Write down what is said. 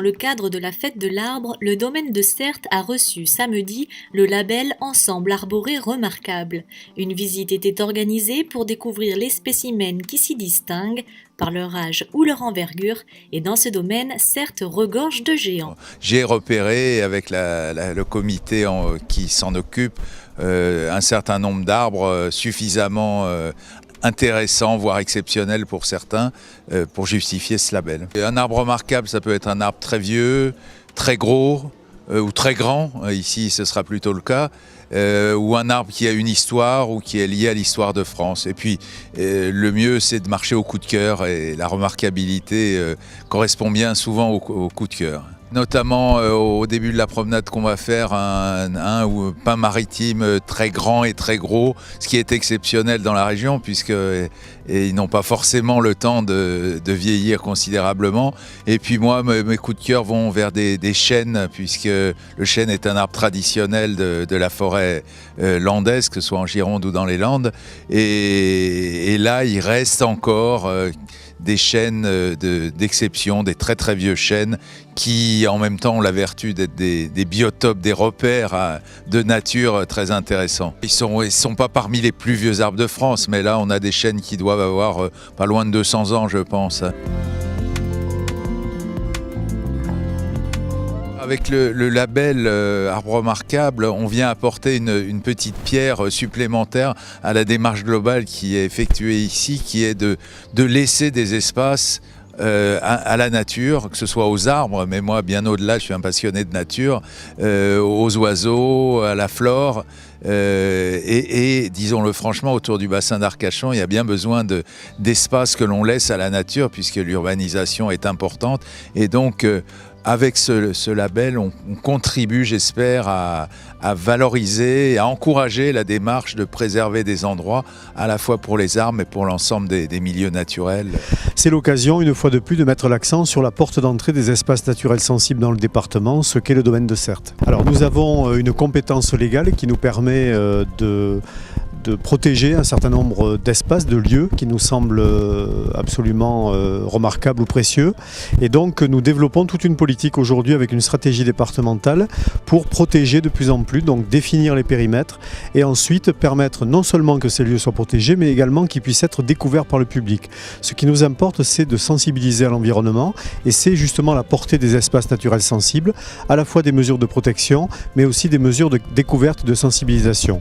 le cadre de la fête de l'arbre, le domaine de Certes a reçu samedi le label Ensemble arboré remarquable. Une visite était organisée pour découvrir les spécimens qui s'y distinguent par leur âge ou leur envergure, et dans ce domaine, Certes regorge de géants. J'ai repéré avec le comité qui s'en occupe un certain nombre d'arbres suffisamment intéressants, voire exceptionnels pour certains, pour justifier ce label. Un arbre remarquable, ça peut être un arbre très vieux, très gros ou très grand, ici ce sera plutôt le cas, ou un arbre qui a une histoire ou qui est lié à l'histoire de France. Et puis le mieux c'est de marcher au coup de cœur, et la remarquabilité correspond bien souvent au coup de cœur. Notamment au début de la promenade qu'on va faire, un pin maritime très grand et très gros, ce qui est exceptionnel dans la région puisqu'ils n'ont pas forcément le temps de vieillir considérablement. Et puis moi, mes coups de cœur vont vers des chênes, puisque le chêne est un arbre traditionnel de la forêt landaise, que ce soit en Gironde ou dans les Landes. Et là, il reste encore des chênes d'exception, des très très vieux chênes qui en même temps ont la vertu d'être des biotopes, des repères de nature très intéressants. Ils sont pas parmi les plus vieux arbres de France, mais là on a des chênes qui doivent avoir pas loin de 200 ans je pense. Avec le label Arbre remarquable, on vient apporter une petite pierre supplémentaire à la démarche globale qui est effectuée ici, qui est de laisser des espaces à la nature, que ce soit aux arbres, mais moi bien au-delà, je suis un passionné de nature, aux oiseaux, à la flore. Et disons-le franchement, autour du bassin d'Arcachon, il y a bien besoin d'espace que l'on laisse à la nature, puisque l'urbanisation est importante. Et donc, avec ce label, on contribue, j'espère, à valoriser et à encourager la démarche de préserver des endroits, à la fois pour les arbres et pour l'ensemble des milieux naturels. C'est l'occasion, une fois de plus, de mettre l'accent sur la porte d'entrée des espaces naturels sensibles dans le département, ce qu'est le domaine de Certes. Alors nous avons une compétence légale qui nous permet de protéger un certain nombre d'espaces, de lieux qui nous semblent absolument remarquables ou précieux. Et donc nous développons toute une politique aujourd'hui avec une stratégie départementale pour protéger de plus en plus, donc définir les périmètres et ensuite permettre non seulement que ces lieux soient protégés, mais également qu'ils puissent être découverts par le public. Ce qui nous importe, c'est de sensibiliser à l'environnement, et c'est justement la portée des espaces naturels sensibles, à la fois des mesures de protection, mais aussi des mesures de découverte, de sensibilisation.